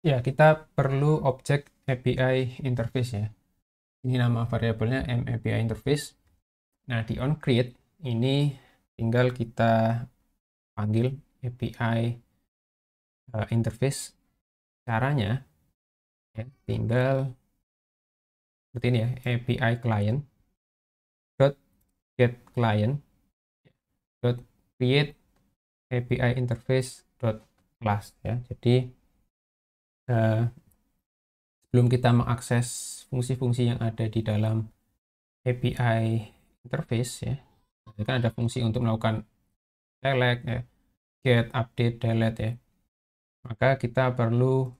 Ya, kita perlu objek API interface ya. Ini nama variabelnya API interface. Nah, di onCreate ini tinggal kita panggil API interface. Caranya ya, tinggal seperti ini ya, API client dot get client dot create API interface dot class ya. Jadi sebelum kita mengakses fungsi-fungsi yang ada di dalam API interface ya, kan ada fungsi untuk melakukan select ya, get, update, delete ya. Maka kita perlu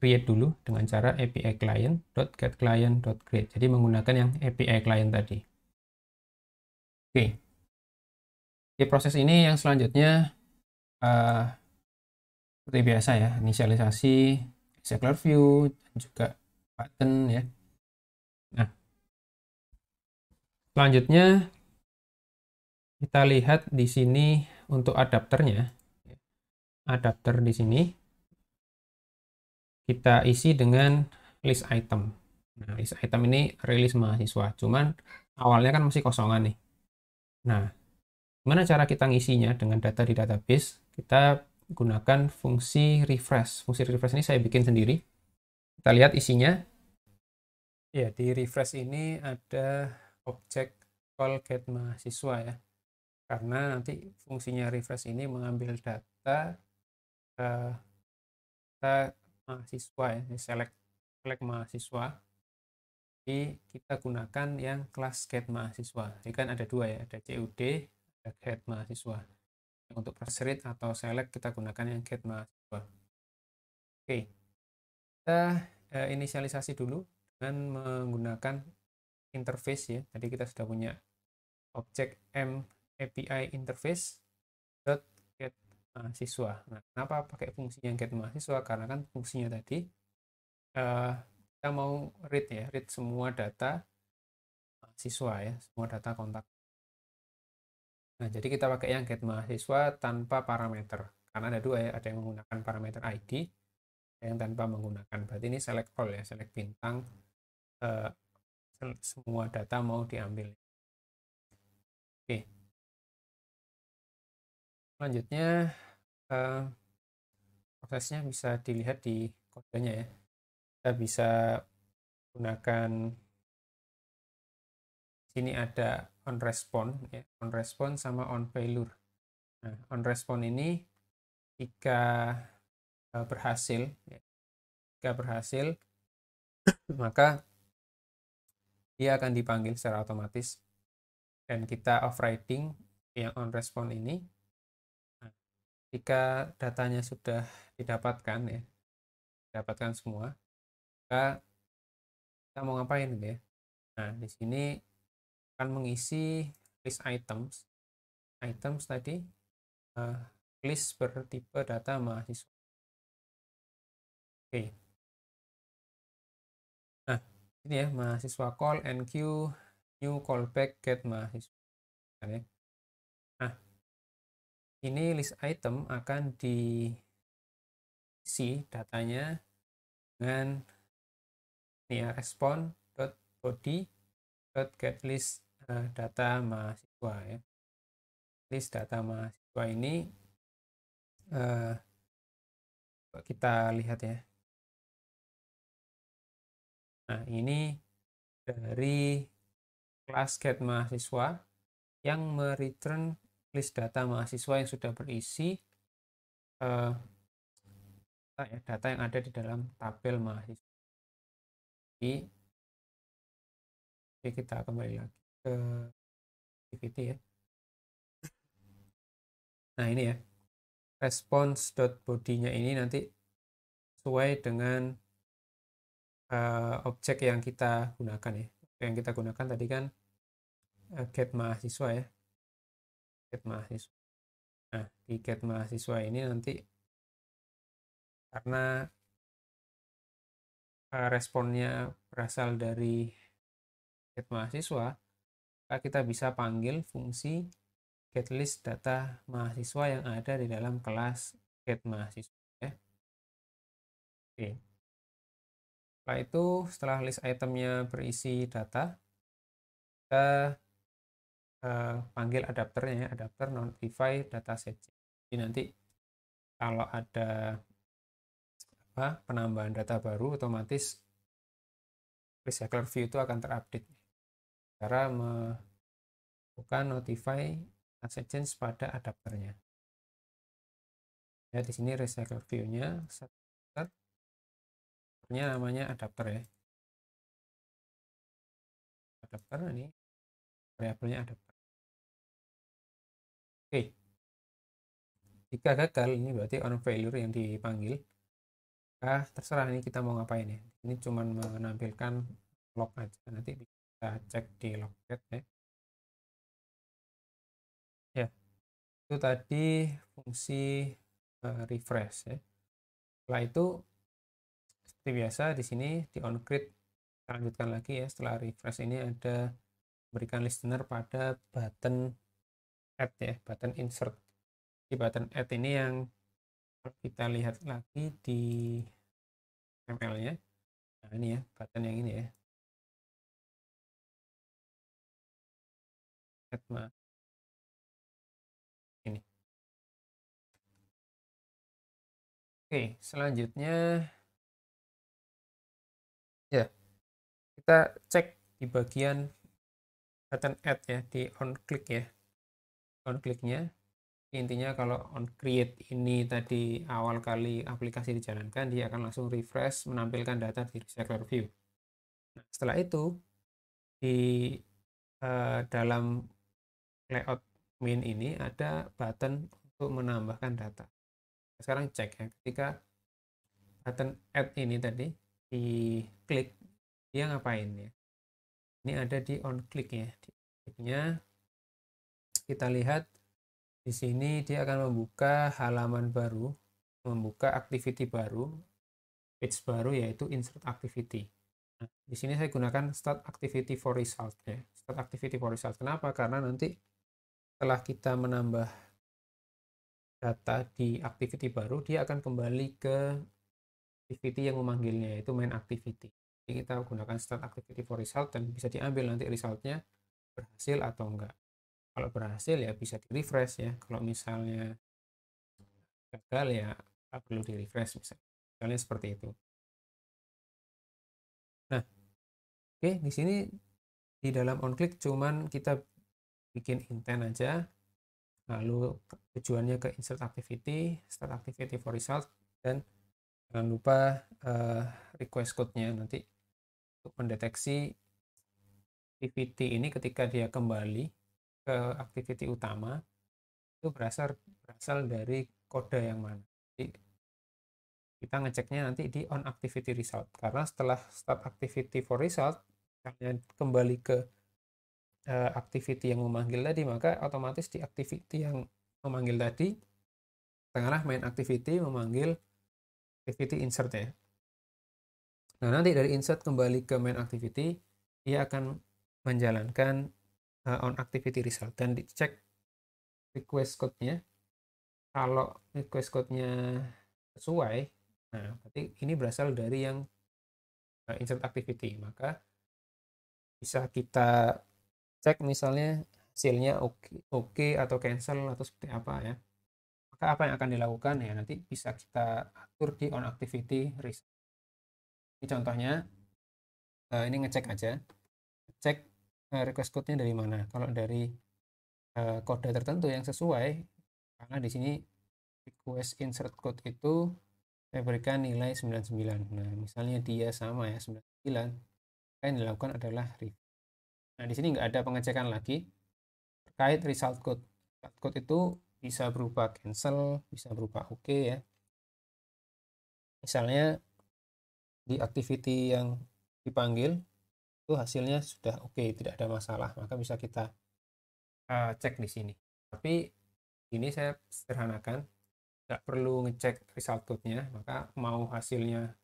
create dulu dengan cara API client dot get client dot create. Jadi menggunakan yang API client tadi. Oke. Di proses ini yang selanjutnya seperti biasa ya, inisialisasi, execler view, dan juga button ya. Nah, selanjutnya kita lihat di sini untuk adapternya. Adapter di sini kita isi dengan list item. Nah, list item ini rilis mahasiswa, cuman awalnya kan masih kosongan nih. Nah, gimana cara kita ngisinya dengan data di database? Kita gunakan fungsi refresh. Fungsi refresh ini saya bikin sendiri. Kita lihat isinya. Ya, di refresh ini ada objek call get mahasiswa ya. Karena nanti fungsinya refresh ini mengambil data mahasiswa ya, select mahasiswa. Jadi kita gunakan yang kelas get mahasiswa. Ini kan ada dua ya, ada CUD, ada get mahasiswa. Untuk proses read atau select kita gunakan yang get mahasiswa. Oke, kita inisialisasi dulu dengan menggunakan interface ya. Tadi kita sudah punya objek API interface dot get mahasiswa. Nah, kenapa pakai fungsi yang get mahasiswa? Karena kan fungsinya tadi kita mau read semua data mahasiswa ya, semua data kontak. Nah, jadi kita pakai yang get mahasiswa tanpa parameter. Karena ada dua ya, ada yang menggunakan parameter ID, ada yang tanpa menggunakan. Berarti ini select all ya, select bintang, semua data mau diambil. Oke. Selanjutnya, prosesnya bisa dilihat di kodenya ya. Kita bisa gunakan, sini ada on response ya, on response sama on failure. Nah, on response ini jika berhasil ya, maka dia akan dipanggil secara otomatis dan kita overriding yang on response ini. Nah, jika datanya sudah didapatkan ya, didapatkan semua, maka kita mau ngapain gitu ya. Nah, di sini akan mengisi list items tadi, list bertipe data mahasiswa. Oke. Nah, ini ya, mahasiswa call enq new callback get mahasiswa. Nah, ini list item akan diisi datanya dengan ini ya, respond.body.getList data mahasiswa ya. List data mahasiswa ini kita lihat ya. Nah, ini dari kelas get mahasiswa yang mereturn list data mahasiswa yang sudah berisi data yang ada di dalam tabel mahasiswa. Jadi kita kembali lagi ke activity ya. Nah, ini ya, response.body-nya ini nanti sesuai dengan objek yang kita gunakan ya. Yang kita gunakan tadi kan get mahasiswa ya, get mahasiswa. Nah, di get mahasiswa ini nanti karena responnya berasal dari get mahasiswa, maka kita bisa panggil fungsi getList data mahasiswa yang ada di dalam kelas getMahasiswa ya. Oke. Setelah itu, setelah list itemnya berisi data, kita panggil adapternya ya, adapter notify dataset. Jadi nanti kalau ada penambahan data baru, otomatis recycler view itu akan terupdate. Cara melakukan notify dataset change pada adapternya. Ya, di sini recycler view-nya namanya adapter ya. Adapter ini variabelnya adapter. Oke. Jika gagal, ini berarti on failure yang dipanggil. Terserah ini kita mau ngapain ya. Ini cuma menampilkan log aja. Nanti kita cek di logcat ya. Ya, itu tadi fungsi refresh ya. Setelah itu seperti biasa di sini di onCreate kita lanjutkan lagi ya. Setelah refresh ini ada berikan listener pada button add ya, button insert. Di button add ini yang kita lihat lagi di ML-nya. Nah, ini ya, button yang ini ya. Add ini. Oke, selanjutnya ya, kita cek di bagian button add ya, di on click ya. On click-nya intinya kalau on create ini tadi awal kali aplikasi dijalankan, dia akan langsung refresh menampilkan data di recycler view. Nah, setelah itu di dalam layout main ini ada button untuk menambahkan data. Sekarang cek ya, ketika button add ini tadi diklik, dia ngapain ya? Ini ada di on click ya. Di kliknya kita lihat di sini dia akan membuka halaman baru, membuka activity baru, page baru yaitu insert activity. Nah, di sini saya gunakan start activity for result ya. Start activity for result. Kenapa? Karena nanti setelah kita menambah data di activity baru, dia akan kembali ke activity yang memanggilnya, yaitu main activity. Jadi kita gunakan start activity for result dan bisa diambil nanti resultnya berhasil atau enggak. Kalau berhasil ya bisa di refresh ya. Kalau misalnya gagal ya nggak perlu di refresh misalnya seperti itu. Nah, oke, di sini di dalam onClick cuman kita bikin intent aja, lalu tujuannya ke insert activity, start activity for result, dan jangan lupa request code-nya nanti untuk mendeteksi activity ini ketika dia kembali ke activity utama itu berasal dari kode yang mana. Jadi kita ngeceknya nanti di on activity result, karena setelah start activity for result kembali ke activity yang memanggil tadi, maka otomatis di activity yang memanggil tadi tengahlah main activity memanggil activity insert ya. Nah, nanti dari insert kembali ke main activity dia akan menjalankan on activity result dan dicek request code-nya. Kalau request code-nya sesuai, nah berarti ini berasal dari yang insert activity, maka bisa kita cek misalnya hasilnya oke atau cancel atau seperti apa ya. Maka apa yang akan dilakukan ya nanti bisa kita atur di on activity result. Ini contohnya ini ngecek aja, cek request code-nya dari mana. Kalau dari kode tertentu yang sesuai, karena di sini request insert code itu saya berikan nilai 99. Nah, misalnya dia sama ya 99, yang dilakukan adalah refresh. Nah, di sini nggak ada pengecekan lagi terkait result code. Result code itu bisa berupa cancel, bisa berupa oke ya. Misalnya di activity yang dipanggil itu hasilnya sudah oke, tidak ada masalah, maka bisa kita cek di sini. Tapi ini saya sederhanakan, nggak perlu ngecek result code-nya, maka mau hasilnya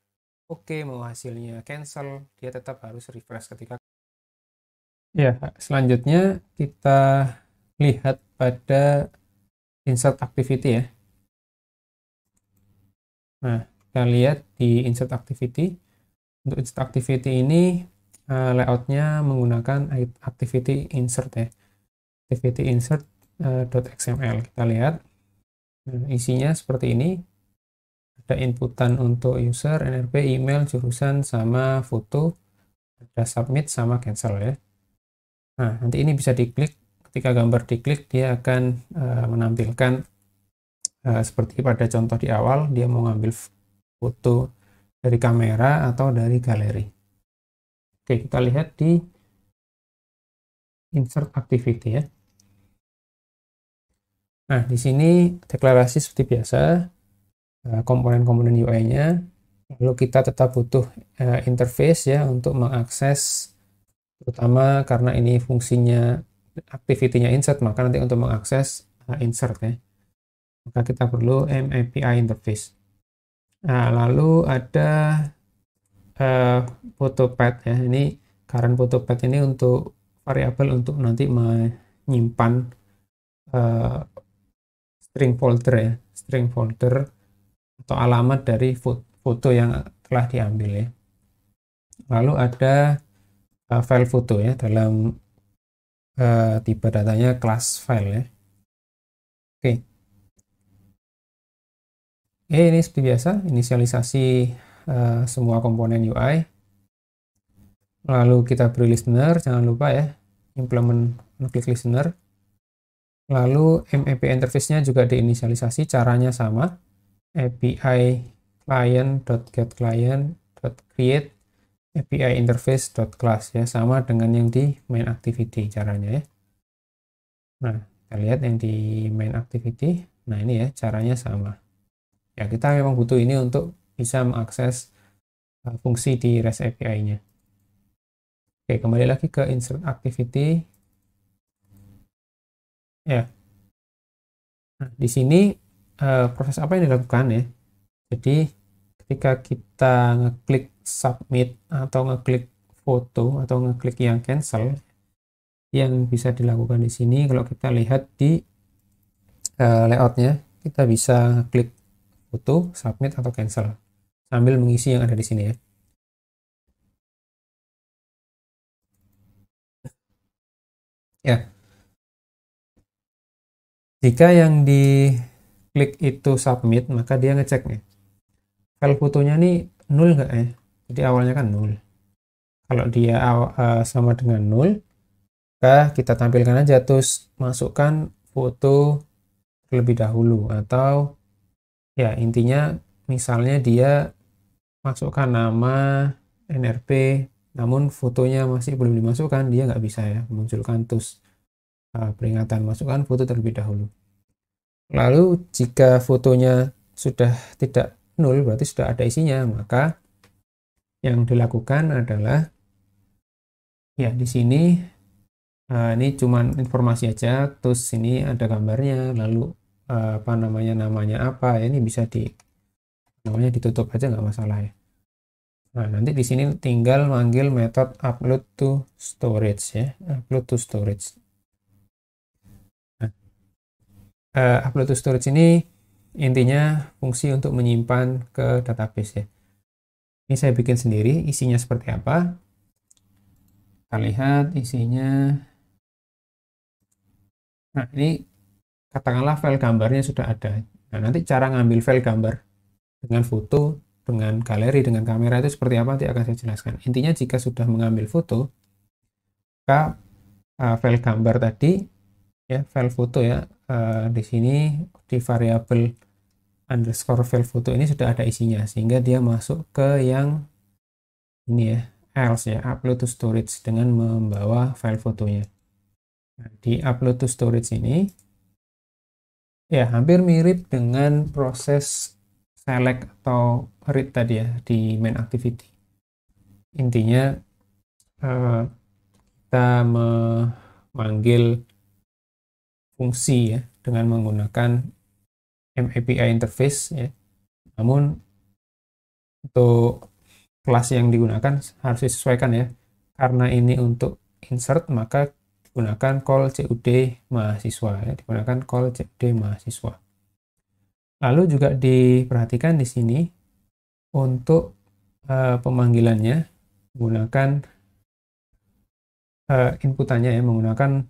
oke, mau hasilnya cancel, dia tetap harus refresh ketika Ya, selanjutnya kita lihat pada insert activity ya. Nah, kita lihat di insert activity. Untuk insert activity ini layoutnya menggunakan activity insert ya. Activity insert .xml. Kita lihat. Nah, isinya seperti ini. Ada inputan untuk user, NRP, email, jurusan, sama foto. Ada submit sama cancel ya. Nah, nanti ini bisa diklik. Ketika gambar diklik, dia akan menampilkan seperti pada contoh di awal, dia mau ngambil foto dari kamera atau dari galeri. Oke, kita lihat di insert activity ya. Nah, di sini deklarasi seperti biasa, komponen-komponen UI-nya. Lalu kita tetap butuh interface ya untuk mengakses, terutama karena ini fungsinya activity-nya insert, maka nanti untuk mengakses insert ya. Maka kita perlu MAPI interface. Nah, lalu ada photopad ya. Ini current photopad ini untuk variabel untuk nanti menyimpan string folder ya, string folder atau alamat dari foto yang telah diambil ya. Lalu ada file foto ya, dalam tipe datanya class file ya. Oke. Ini seperti biasa, inisialisasi semua komponen UI. Lalu kita beri listener, jangan lupa ya, implement klik listener. Lalu MAPI interface-nya juga diinisialisasi, caranya sama. API client.getClient.create API interface.class ya, sama dengan yang di main activity caranya ya. Nah, kita lihat yang di main activity. Nah, ini ya, caranya sama. Ya, kita memang butuh ini untuk bisa mengakses fungsi di REST API-nya. Oke, kembali lagi ke insert activity. Ya. Nah, di sini proses apa yang dilakukan ya? Jadi, ketika kita ngeklik submit atau ngeklik foto atau ngeklik yang cancel, yang bisa dilakukan di sini kalau kita lihat di layoutnya, kita bisa klik foto, submit atau cancel sambil mengisi yang ada di sini ya. Ya, jika yang diklik itu submit, maka dia ngecek nih, file fotonya nih nol nggak ya? Jadi awalnya kan nol. Kalau dia sama dengan nol, maka kita tampilkan aja terus masukkan foto terlebih dahulu, atau ya intinya misalnya dia masukkan nama NRP namun fotonya masih belum dimasukkan, dia nggak bisa ya munculkan terus peringatan masukkan foto terlebih dahulu. Lalu jika fotonya sudah tidak nol, berarti sudah ada isinya, maka yang dilakukan adalah ya di sini ini cuman informasi aja, terus sini ada gambarnya, lalu apa namanya apa ya, ini bisa namanya ditutup aja nggak masalah ya. Nah, nanti di sini tinggal manggil metode upload to storage ya, upload to storage. Nah, upload to storage ini intinya fungsi untuk menyimpan ke database ya. Ini saya bikin sendiri, isinya seperti apa. Kita lihat isinya. Nah, ini katakanlah file gambarnya sudah ada. Nah, nanti cara ngambil file gambar dengan foto, dengan galeri, dengan kamera itu seperti apa nanti akan saya jelaskan. Intinya jika sudah mengambil foto, maka file gambar tadi ya, file foto ya, di sini di variabel underscore file foto ini sudah ada isinya, sehingga dia masuk ke yang ini ya, else ya, upload to storage dengan membawa file fotonya. Nah, di upload to storage ini ya hampir mirip dengan proses select atau read tadi ya di main activity. Intinya kita memanggil fungsi ya dengan menggunakan MAPI interface ya. Namun untuk kelas yang digunakan harus disesuaikan ya. Karena ini untuk insert, maka gunakan call CUD mahasiswa ya, digunakan call CUD mahasiswa. Lalu juga diperhatikan di sini untuk pemanggilannya menggunakan inputannya ya, menggunakan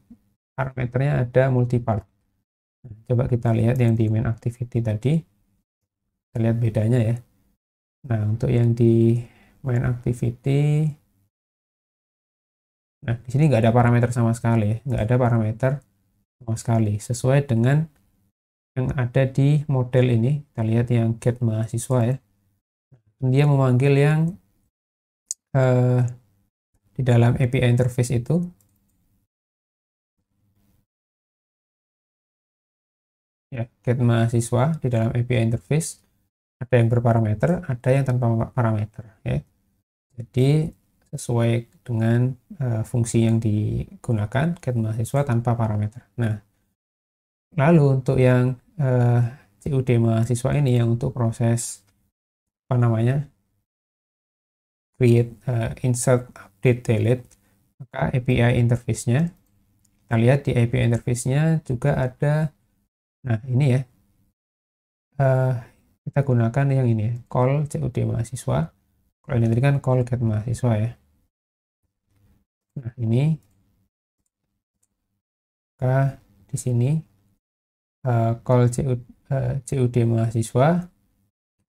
parameternya ada multipart. Coba kita lihat yang di main activity tadi, kita lihat bedanya ya. Nah, untuk yang di main activity, nah di sini nggak ada parameter sama sekali ya, nggak ada parameter sama sekali, sesuai dengan yang ada di model ini. Kita lihat yang get mahasiswa ya, dia memanggil yang di dalam API interface itu ya, get mahasiswa di dalam API interface ada yang berparameter, ada yang tanpa parameter ya. Jadi sesuai dengan fungsi yang digunakan, get mahasiswa tanpa parameter. Nah, lalu untuk yang CUD mahasiswa ini, yang untuk proses apa namanya, create, insert, update, delete, maka API interface-nya, kita lihat di API interface-nya juga ada, nah ini ya, kita gunakan yang ini ya, call CUD mahasiswa. Kalau ini tadi kan call get mahasiswa ya. Nah ini, maka di sini call CUD mahasiswa,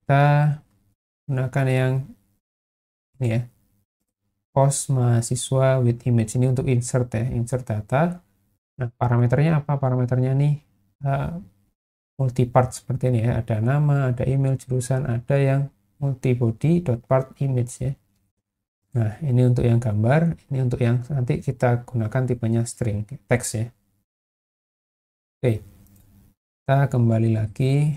kita gunakan yang ini ya, post mahasiswa with image, ini untuk insert ya, insert data. Nah parameternya apa? Parameternya nih multipart seperti ini ya, ada nama, ada email, jurusan, ada yang multibody dot part image ya. Nah ini untuk yang gambar, ini untuk yang nanti kita gunakan tipenya string teks ya. Oke, kita kembali lagi.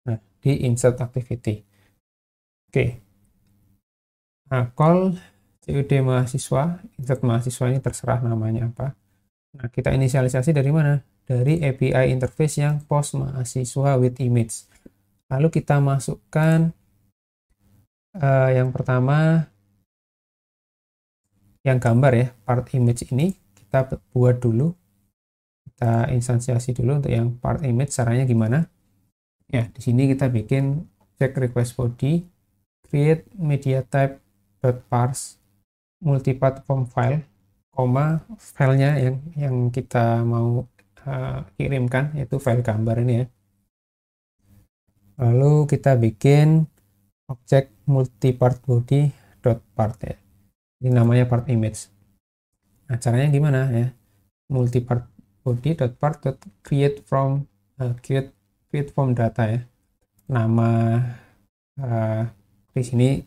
Nah, di insert activity. Oke. Nah, call CUD mahasiswa, insert mahasiswa ini terserah namanya apa. Nah, kita inisialisasi dari mana? Dari API interface yang post mahasiswa with image. Lalu kita masukkan yang pertama, yang gambar ya, part image ini kita buat dulu. Kita instansiasi dulu untuk yang part image, caranya gimana? Ya, di sini kita bikin check request body, create media type .parse multipart form file, koma filenya yang kita mau kirimkan, yaitu file gambar ini ya. Lalu kita bikin objek multipart body .part ya. Ini namanya part image. Nah, caranya gimana ya? Multipart body .part create from create from data ya. Nama di sini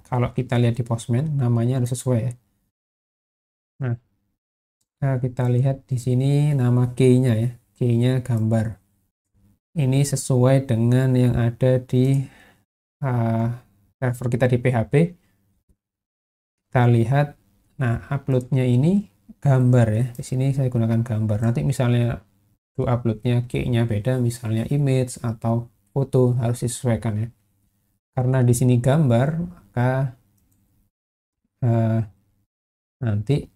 kalau kita lihat di Postman namanya harus sesuai ya. Nah, kita lihat di sini nama key-nya ya, key-nya gambar. Ini sesuai dengan yang ada di server kita di PHP. Kita lihat, nah uploadnya ini gambar ya. Di sini saya gunakan gambar. Nanti misalnya uploadnya key-nya beda, misalnya image atau foto, harus disesuaikan ya. Karena di sini gambar, maka nanti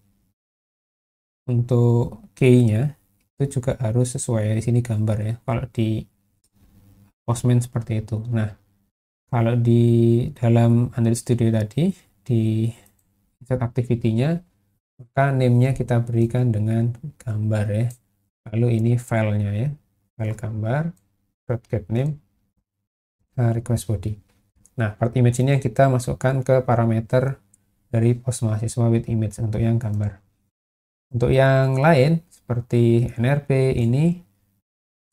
untuk key-nya itu juga harus sesuai, di sini gambar ya. Kalau di Postman seperti itu. Nah, kalau di dalam Android Studio tadi di set activity-nya, maka name-nya kita berikan dengan gambar ya. Lalu ini filenya ya, file gambar .get name request body. Nah, part image ini yang kita masukkan ke parameter dari post mahasiswa with image untuk yang gambar. Untuk yang lain seperti NRP ini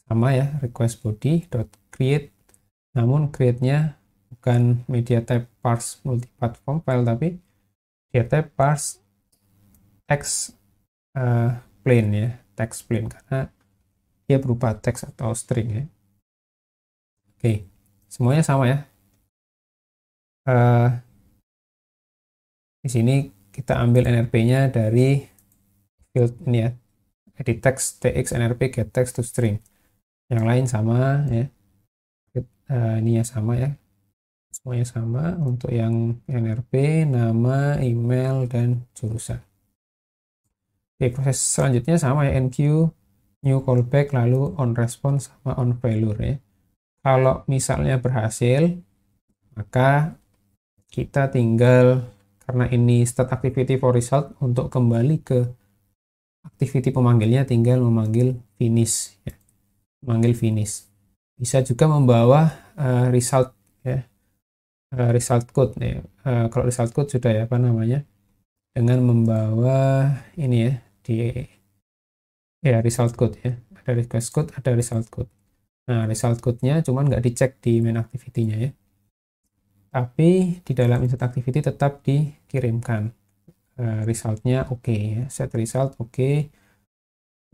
sama ya, request body .create, namun create-nya bukan media type parse multipart form file, tapi media type parse text plain ya, text plain, karena dia berupa teks atau string ya. Oke, semuanya sama ya. Di sini kita ambil NRP-nya dari field ini ya, edit text tx nrp get text to string. Yang lain sama ya. Ini ya sama ya. Semuanya sama untuk yang NRP, nama, email, dan jurusan. Oke, proses selanjutnya sama ya, enqueue, new callback, lalu on response sama on failure ya. Kalau misalnya berhasil, maka kita tinggal, karena ini start activity for result, untuk kembali ke activity pemanggilnya tinggal memanggil finish ya. Memanggil finish. Bisa juga membawa result ya. Result code ya. Kalau result code sudah ya apa namanya? Dengan membawa ini ya di result code ya. Ada request code, ada result code. Nah, result code-nya cuman nggak dicek di main activity-nya ya. Tapi di dalam insert activity tetap dikirimkan. Result-nya oke ya. Set result oke.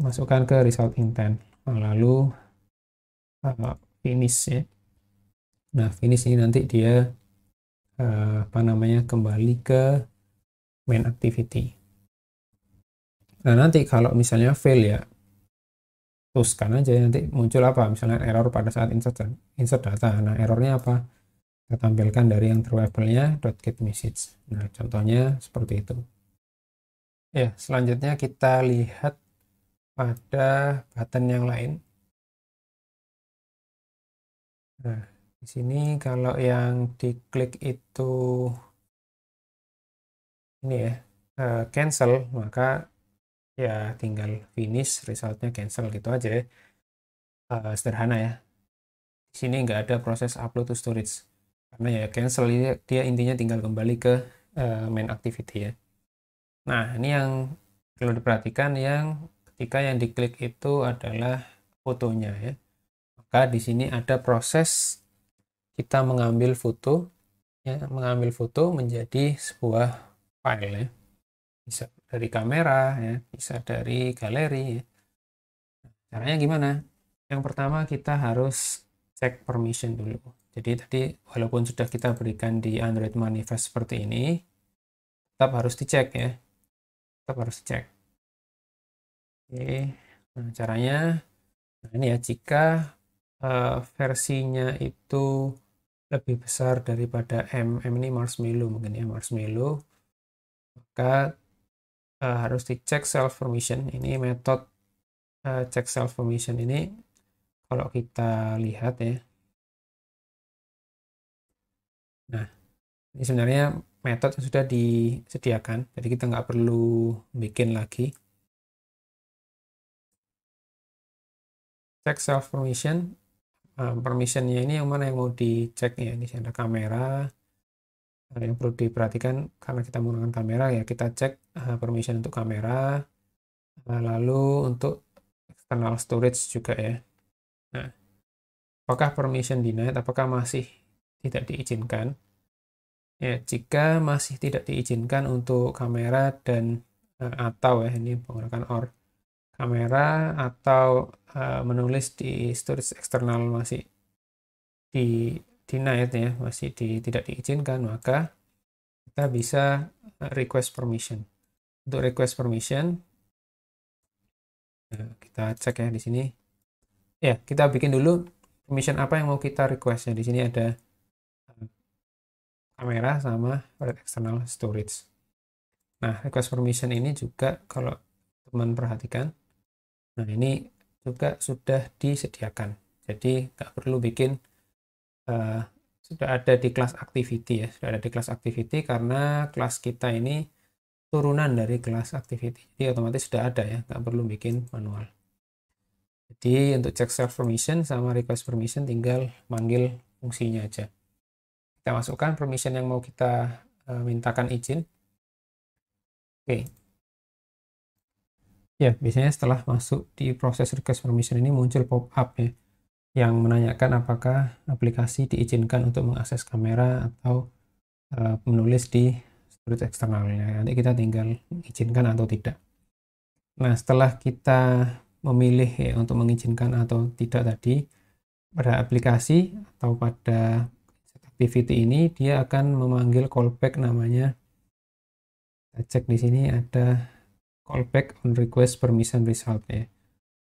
Masukkan ke result intent. Lalu finish ya. Nah, finish ini nanti dia apa namanya kembali ke main activity. Nah, nanti kalau misalnya fail ya, teruskan aja nanti muncul apa? Misalnya error pada saat insert data. Nah, errornya apa? Kita tampilkan dari yang terlabelnya .getMessage. Nah, contohnya seperti itu. Ya, selanjutnya kita lihat pada button yang lain. Nah, di sini kalau yang diklik itu ini ya, cancel, maka ya tinggal finish, resultnya cancel gitu aja ya. Sederhana ya. Di sini nggak ada proses upload to storage. Karena ya cancel, dia intinya tinggal kembali ke main activity ya. Nah, ini yang perlu diperhatikan, yang ketika yang diklik itu adalah fotonya ya. Maka di sini ada proses kita mengambil foto ya, mengambil foto menjadi sebuah file ya. Bisa dari kamera ya, bisa dari galeri ya. Caranya gimana? Yang pertama kita harus cek permission dulu. Jadi tadi walaupun sudah kita berikan di Android Manifest seperti ini, tetap harus dicek ya. Tetap harus dicek. Oke. Nah, caranya ini ya, jika versinya itu lebih besar daripada ini marshmallow mungkin ya, marshmallow, maka harus dicek self permission. Ini metode cek self permission ini kalau kita lihat ya. Nah, ini sebenarnya metode yang sudah disediakan, jadi kita nggak perlu bikin lagi. Cek self permission, permissionnya ini yang mana yang mau dicek ya. Di sini ada kamera. Yang perlu diperhatikan karena kita menggunakan kamera ya, kita cek permission untuk kamera, lalu untuk external storage juga ya. Nah, apakah permission denied, apakah masih tidak diizinkan? Ya, jika masih tidak diizinkan untuk kamera dan atau ya, ini menggunakan or, kamera atau menulis di storage eksternal masih di denied ya, masih tidak diizinkan, maka kita bisa request permission. Untuk request permission, kita cek ya di sini. Ya, kita bikin dulu permission apa yang mau kita request ya. Di sini ada kamera sama external storage. Nah, request permission ini juga kalau teman perhatikan, nah ini juga sudah disediakan. Jadi nggak perlu bikin, sudah ada di kelas activity ya, sudah ada di kelas activity karena kelas kita ini turunan dari kelas activity. Jadi otomatis sudah ada ya, nggak perlu bikin manual. Jadi untuk cek self permission sama request permission tinggal manggil fungsinya aja. Kita masukkan permission yang mau kita mintakan izin. Oke. Ya, biasanya setelah masuk di proses request permission ini muncul pop-up ya, yang menanyakan apakah aplikasi diizinkan untuk mengakses kamera atau menulis di storage eksternalnya. Nanti kita tinggal izinkan atau tidak. Nah, setelah kita memilih ya untuk mengizinkan atau tidak tadi, pada aplikasi atau pada activity ini dia akan memanggil callback namanya. Kita cek di sini ada callback on request permission result ya.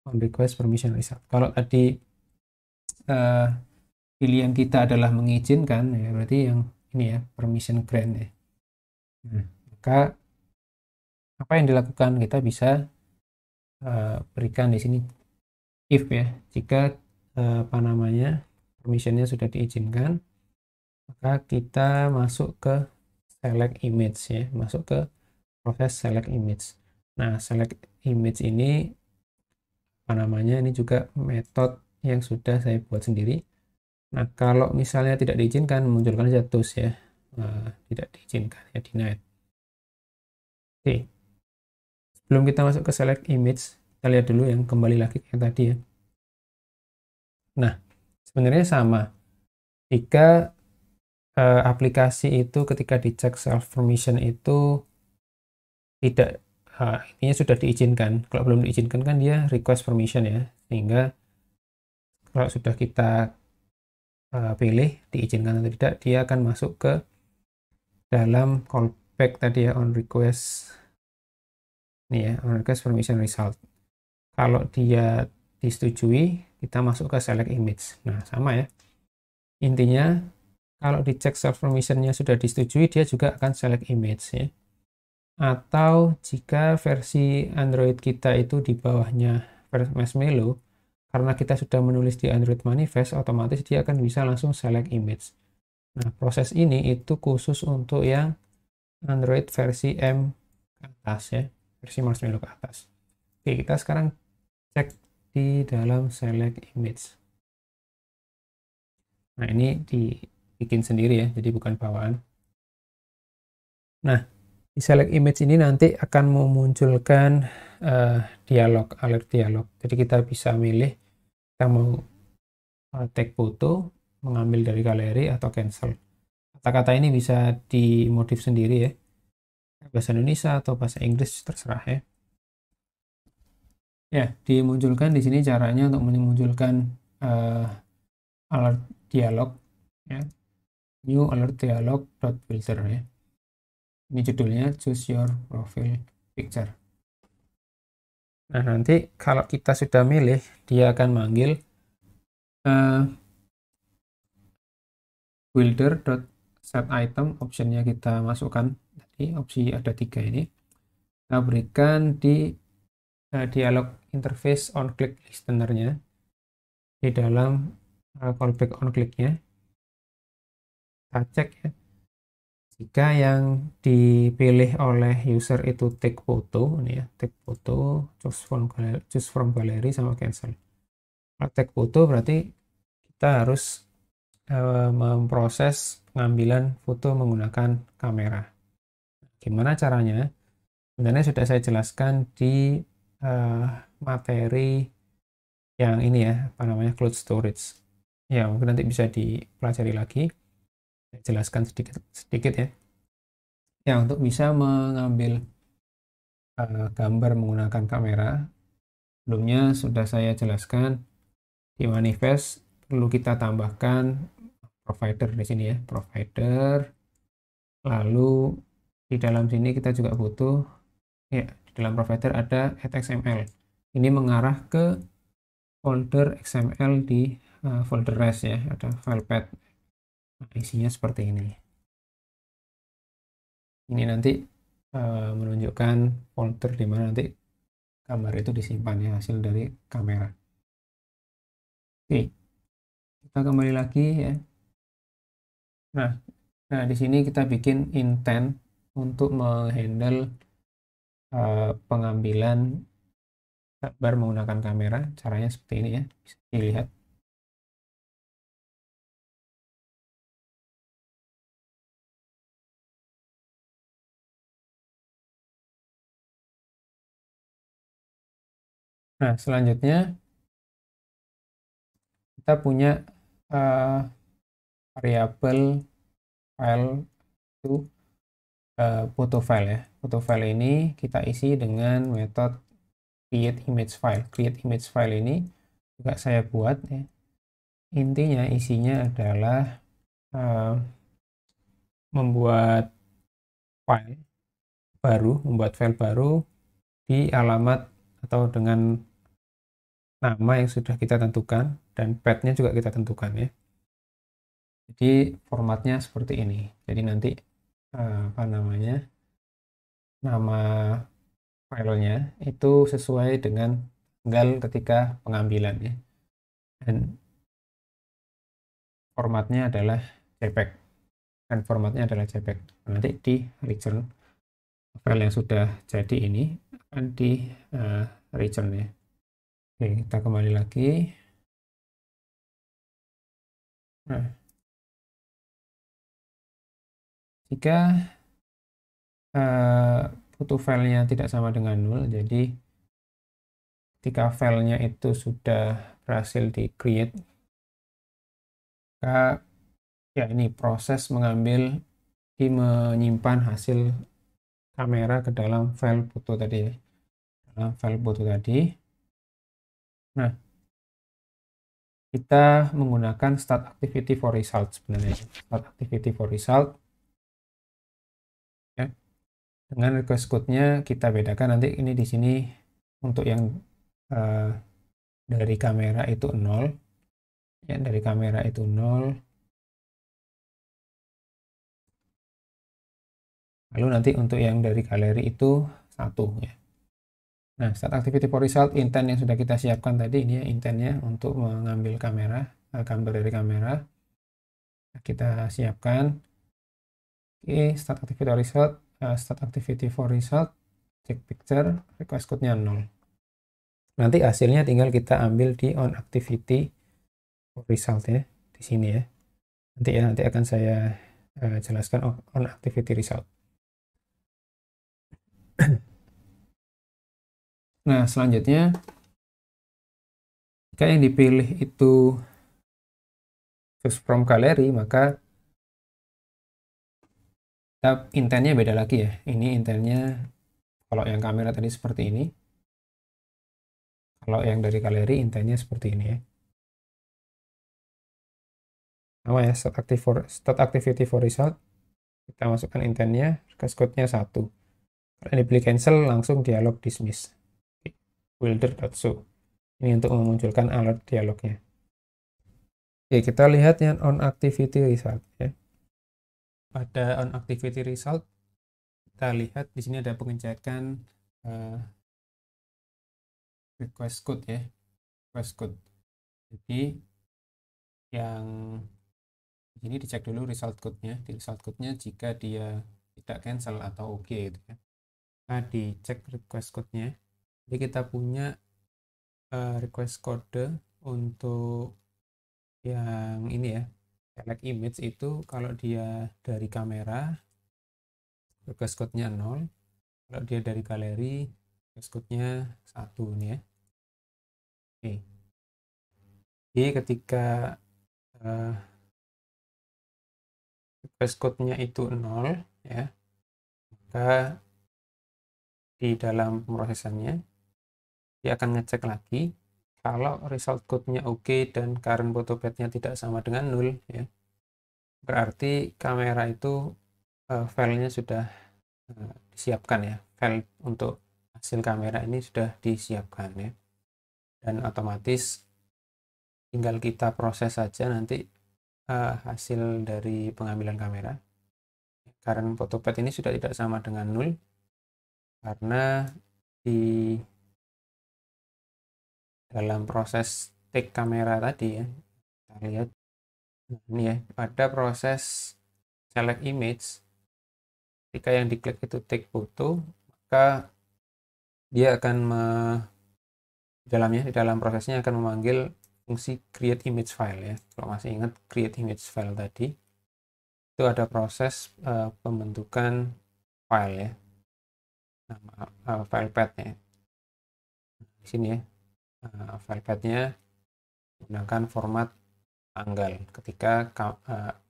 On request permission result. Kalau tadi eh, pilihan kita adalah mengizinkan, ya berarti yang ini ya, permission grant ya. Nah, maka apa yang dilakukan, kita bisa berikan di sini if ya, jika apa namanya, permissionnya sudah diizinkan, maka kita masuk ke select image ya, masuk ke proses select image. Nah, select image ini apa namanya, ini juga metode yang sudah saya buat sendiri. Nah, kalau misalnya tidak diizinkan, munculkan saja toast ya. Tidak diizinkan ya, denied. Oke, sebelum kita masuk ke select image, kita lihat dulu yang kembali lagi yang tadi ya. Nah, sebenarnya sama. Jika aplikasi itu ketika dicek self permission itu tidak, intinya sudah diizinkan. Kalau belum diizinkan kan dia request permission ya, sehingga kalau sudah kita pilih diizinkan atau tidak, dia akan masuk ke dalam callback tadi ya, on request ini ya, on request permission result. Kalau dia disetujui, kita masuk ke select image. Nah, sama ya, intinya kalau dicek self permissionnya sudah disetujui, dia juga akan select image ya. Atau jika versi Android kita itu di bawahnya Marshmallow, karena kita sudah menulis di Android manifest, otomatis dia akan bisa langsung select image. Nah, proses ini itu khusus untuk yang Android versi M ke atas ya, versi Marshmallow ke atas. Oke, kita sekarang cek di dalam select image. Nah, ini dibikin sendiri ya, jadi bukan bawaan. Nah, di select image ini nanti akan memunculkan dialog, alert dialog. Jadi kita bisa milih kita mau take foto, mengambil dari galeri atau cancel. Kata-kata ini bisa dimodif sendiri ya, bahasa Indonesia atau bahasa Inggris terserah ya. Ya, dimunculkan di sini caranya untuk memunculkan alert dialog ya. New alert dialog .filter ya. Ini judulnya choose your profile picture. Nah, nanti kalau kita sudah milih, dia akan manggil builder.set item, optionnya kita masukkan tadi, opsi ada 3 ini. Kita berikan di dialog interface on click listener-nya di dalam callback on click-nya. Kita cek ya, jika yang dipilih oleh user itu take photo, ini ya, take photo, choose from gallery sama cancel. Kalau take photo berarti kita harus memproses pengambilan foto menggunakan kamera. Gimana caranya? Sebenarnya sudah saya jelaskan di materi yang ini ya, apa namanya, cloud storage. Ya, mungkin nanti bisa dipelajari lagi. Saya jelaskan sedikit ya. Ya, untuk bisa mengambil gambar menggunakan kamera, sebelumnya sudah saya jelaskan di manifest perlu kita tambahkan provider di sini ya, provider. Lalu di dalam sini kita juga butuh ya, di dalam provider ada .xml. Ini mengarah ke folder XML di folder res ya, ada file path. Nah, isinya seperti ini. Ini nanti menunjukkan folder di mana nanti gambar itu disimpan ya, hasil dari kamera. Oke, kita kembali lagi ya. Nah, di sini kita bikin intent untuk menghandle pengambilan gambar menggunakan kamera. Caranya seperti ini ya, bisa dilihat. Nah, selanjutnya kita punya variabel file itu foto file ya. Foto file ini kita isi dengan metode create image file. Create image file ini juga saya buat ya. Intinya isinya adalah membuat file baru di alamat atau dengan nama yang sudah kita tentukan dan path-nya juga kita tentukan ya. Jadi formatnya seperti ini. Jadi nanti apa namanya, nama filenya itu sesuai dengan tanggal ketika pengambilan ya. Dan formatnya adalah JPEG. Dan formatnya adalah JPEG. Nanti di return file yang sudah jadi ini akan di return ya. Oke, kita kembali lagi. Nah, jika foto filenya tidak sama dengan 0, jadi ketika filenya itu sudah berhasil di create, maka ya ini proses menyimpan hasil kamera ke dalam file foto tadi ya. Dalam file foto tadi. Nah, kita menggunakan start activity for result sebenarnya. Start activity for result ya. Dengan request code-nya kita bedakan nanti ini di sini untuk yang dari kamera itu 0 ya, dari kamera itu 0. Lalu nanti untuk yang dari galeri itu 1 ya. Nah, start activity for result intent yang sudah kita siapkan tadi ini ya, intentnya untuk mengambil kamera, gambar dari kamera. Kita siapkan. Oke, start activity for result, check picture, request code-nya 0. Nanti hasilnya tinggal kita ambil di on activity for result ya, di sini ya. Nanti akan saya jelaskan on activity result. Nah, selanjutnya jika yang dipilih itu choose from gallery, maka intentnya beda lagi ya. Ini intentnya kalau yang kamera tadi seperti ini. Kalau yang dari galeri intentnya seperti ini ya. Sama ya, start activity for result. Kita masukkan intentnya, request code-nya 1. Kalau dipilih cancel, langsung dialog dismiss. Builder.show. Ini untuk memunculkan alert dialognya. Oke, kita lihat yang on activity result ya. Pada on activity result, kita lihat di sini ada pengecekan request code ya. Request code. Jadi yang di sini dicek dulu result code-nya. Di result code-nya jika dia tidak cancel atau oke gitu ya. Nah, dicek request code-nya. Jadi kita punya request code untuk yang ini ya, select image itu kalau dia dari kamera request code-nya 0, kalau dia dari galeri request code-nya 1 nih ya. Oke. Jadi ketika request code-nya itu 0 ya, maka di dalam pemrosesannya dia akan ngecek lagi kalau result code-nya oke dan current photo path-nya tidak sama dengan 0 ya. Berarti kamera itu filenya sudah disiapkan ya. File untuk hasil kamera ini sudah disiapkan ya. Dan otomatis tinggal kita proses saja nanti hasil dari pengambilan kamera. Karena photo path ini sudah tidak sama dengan 0 karena di dalam proses take kamera tadi ya, kita lihat ini ya, pada proses select image ketika yang diklik itu take photo, maka dia akan di dalam prosesnya akan memanggil fungsi create image file ya. Kalau masih ingat create image file tadi, itu ada proses pembentukan file ya, nama file path-nya di sini ya. File path-nya menggunakan format tanggal ketika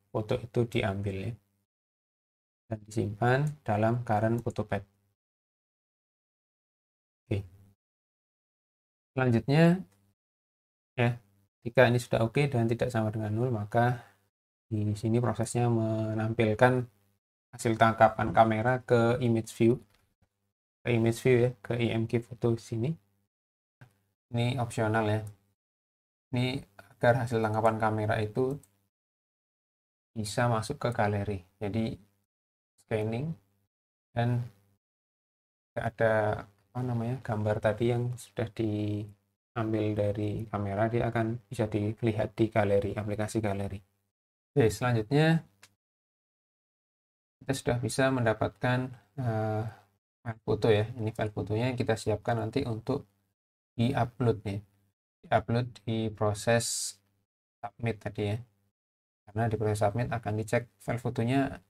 foto itu diambil ya, dan disimpan dalam current photo path. Oke. Selanjutnya ya, jika ini sudah oke dan tidak sama dengan 0, maka di sini prosesnya menampilkan hasil tangkapan kamera ke image view ya, ke IMG foto sini. Ini opsional ya. Ini agar hasil tangkapan kamera itu bisa masuk ke galeri. Jadi scanning dan ada apa namanya gambar tadi yang sudah diambil dari kamera, dia akan bisa dilihat di galeri, aplikasi galeri. Oke, selanjutnya kita sudah bisa mendapatkan file foto ya. Ini file fotonya yang kita siapkan nanti untuk di-upload nih. Di-upload di proses submit tadi ya. Karena di proses submit akan dicek file fotonya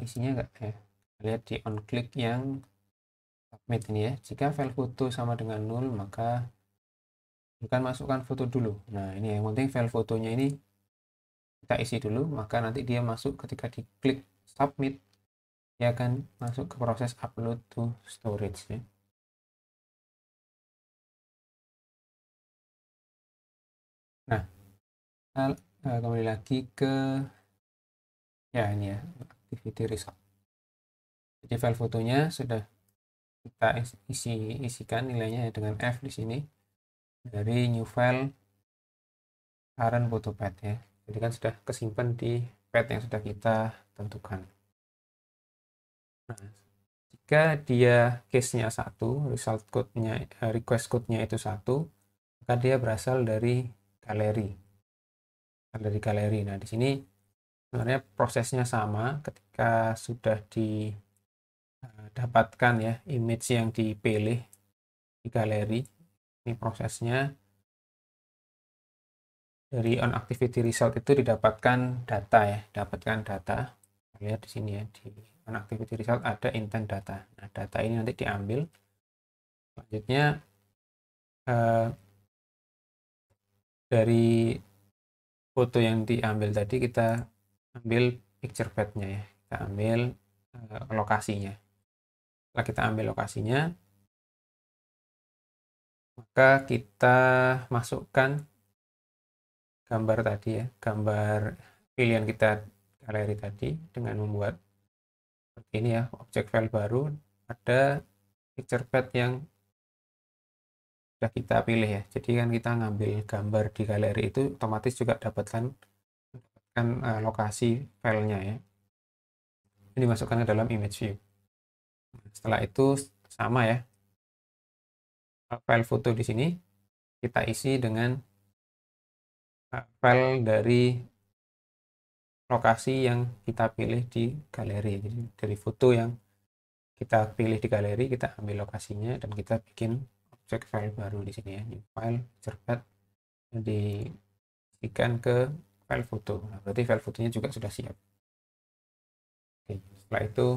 isinya enggak ya. Lihat di on click yang submit ini ya. Jika file foto sama dengan 0, maka bukan masukkan foto dulu. Nah, ini yang penting file fotonya ini kita isi dulu, maka nanti dia masuk ketika diklik submit, dia akan masuk ke proses upload to storage ya. Nah, kembali lagi ke ya ini ya, activity result. Jadi file fotonya sudah kita isikan nilainya dengan F di sini dari new file current photo path ya. Jadi kan sudah kesimpan di path yang sudah kita tentukan. Nah, jika dia case-nya 1, result code-nya, request code-nya itu 1, maka dia berasal dari galeri. Nah, di sini sebenarnya prosesnya sama ketika sudah didapatkan ya image yang dipilih di galeri. Ini prosesnya dari on activity result itu didapatkan data ya, lihat di sini ya, di on activity result ada intent data. Nah, data ini nanti diambil, selanjutnya dari foto yang diambil tadi kita ambil picture path-nya ya, kita ambil lokasinya. Setelah kita ambil lokasinya, maka kita masukkan gambar tadi ya, gambar pilihan kita galeri tadi dengan membuat seperti ini ya, objek file baru, ada picture path yang sudah kita pilih ya. Jadi kan kita ngambil gambar di galeri itu otomatis juga dapatkan lokasi filenya ya. Ini dimasukkan ke dalam image view. Setelah itu sama ya, file foto di sini kita isi dengan file dari lokasi yang kita pilih di galeri. Jadi dari foto yang kita pilih di galeri, kita ambil lokasinya dan kita bikin objek file baru di sini ya. New file cerpat diisikan ke file foto. Nah, berarti file fotonya juga sudah siap. Oke, setelah itu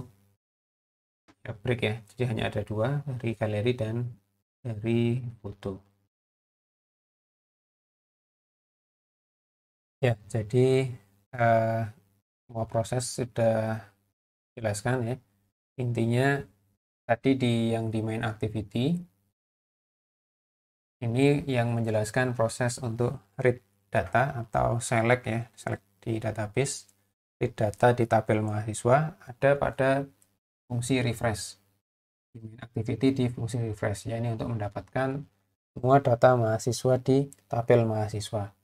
ya break ya. Jadi hanya ada 2, dari galeri dan dari foto. Ya, jadi semua proses sudah jelaskan ya. Intinya tadi yang di main activity ini yang menjelaskan proses untuk read data atau select ya, select di database, read data di tabel mahasiswa ada pada fungsi refresh. Di main activity di fungsi refresh ya, ini untuk mendapatkan semua data mahasiswa di tabel mahasiswa.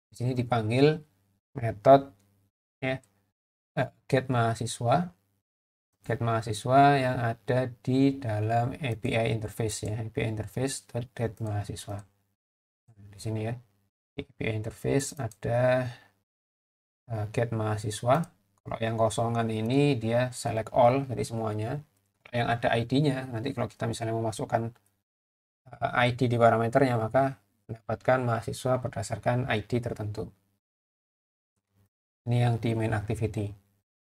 Di sini dipanggil metode ya, get mahasiswa yang ada di dalam API interface ya, API interface get mahasiswa. Nah, di sini ya, di API interface ada get mahasiswa. Kalau yang kosongan ini dia select all, jadi semuanya. Yang ada ID-nya, nanti kalau kita misalnya memasukkan ID di parameternya, maka mendapatkan mahasiswa berdasarkan ID tertentu. Ini yang di main activity.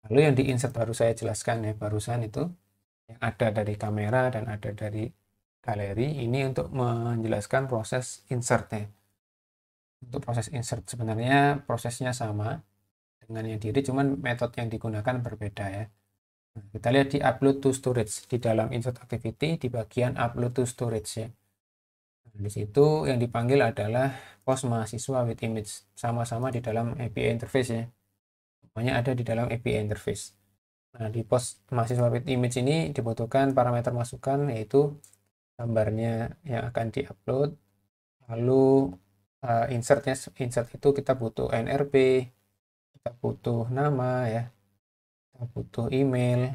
Lalu yang di insert baru saya jelaskan ya, barusan itu yang ada dari kamera dan ada dari galeri. Ini untuk menjelaskan proses insert ya. Untuk proses insert sebenarnya prosesnya sama dengan yang diri, cuman metode yang digunakan berbeda ya. Nah, kita lihat di upload to storage di dalam insert activity di bagian upload to storage ya. Nah, di situ yang dipanggil adalah post mahasiswa with image, sama-sama di dalam API interface ya. Semuanya ada di dalam API interface. Nah, di post mahasiswa with image ini dibutuhkan parameter masukan, yaitu gambarnya yang akan diupload, Lalu insert itu kita butuh NRP, kita butuh nama ya, kita butuh email.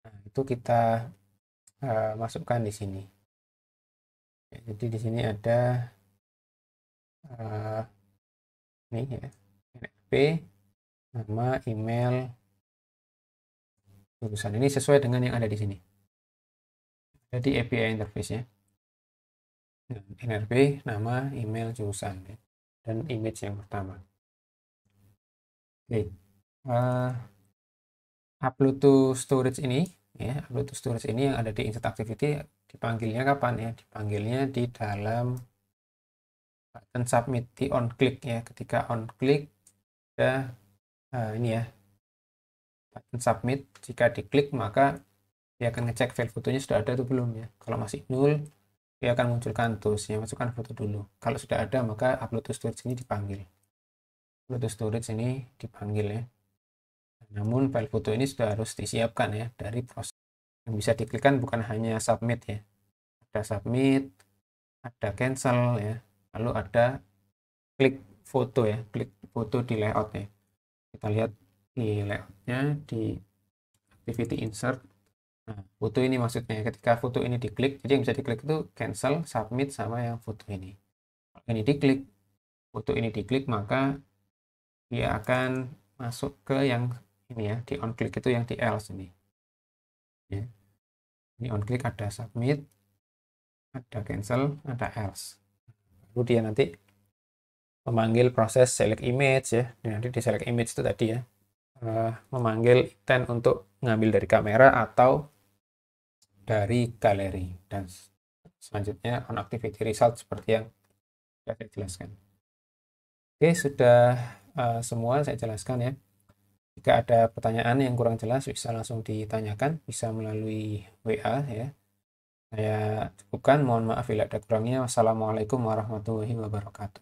Nah, itu kita masukkan di sini. Ya, jadi di sini ada ini ya, NRP, nama, email, jurusan. Ini sesuai dengan yang ada di sini. Jadi API interface ya. NRP, nama, email, jurusan ya. Dan image yang pertama. Oke. Upload to storage ini ya, upload to storage ini yang ada di insert activity dipanggilnya kapan ya? Dipanggilnya di dalam button submit, di on click ya. Ketika on click ada ini ya, button submit. Jika diklik maka dia akan ngecek file fotonya sudah ada atau belum ya. Kalau masih nul, dia akan munculkan tools ya, masukkan foto dulu. Kalau sudah ada maka upload to storage ini dipanggil. Upload to storage ini dipanggil ya. Namun file foto ini sudah harus disiapkan ya dari proses. Yang bisa diklikkan bukan hanya submit ya. Ada submit, ada cancel ya. Lalu ada klik foto ya, klik foto di layout ya. Kita lihat di layoutnya di activity insert. Nah, foto ini maksudnya ketika foto ini diklik, jadi yang bisa diklik itu cancel, submit, sama yang foto ini. Kalau ini diklik, foto ini diklik, maka dia akan masuk ke yang ini ya, di on click itu yang di else ini. Ya. Ini on click ada submit, ada cancel, ada else. Lalu dia nanti memanggil proses select image ya. Nanti di select image itu tadi ya, memanggil intent untuk ngambil dari kamera atau dari galeri, dan selanjutnya on activity result seperti yang sudah saya jelaskan. Oke, sudah semua saya jelaskan ya. Jika ada pertanyaan yang kurang jelas bisa langsung ditanyakan, bisa melalui WA ya. Saya cukupkan, mohon maaf bila ada kurangnya. Wassalamualaikum warahmatullahi wabarakatuh.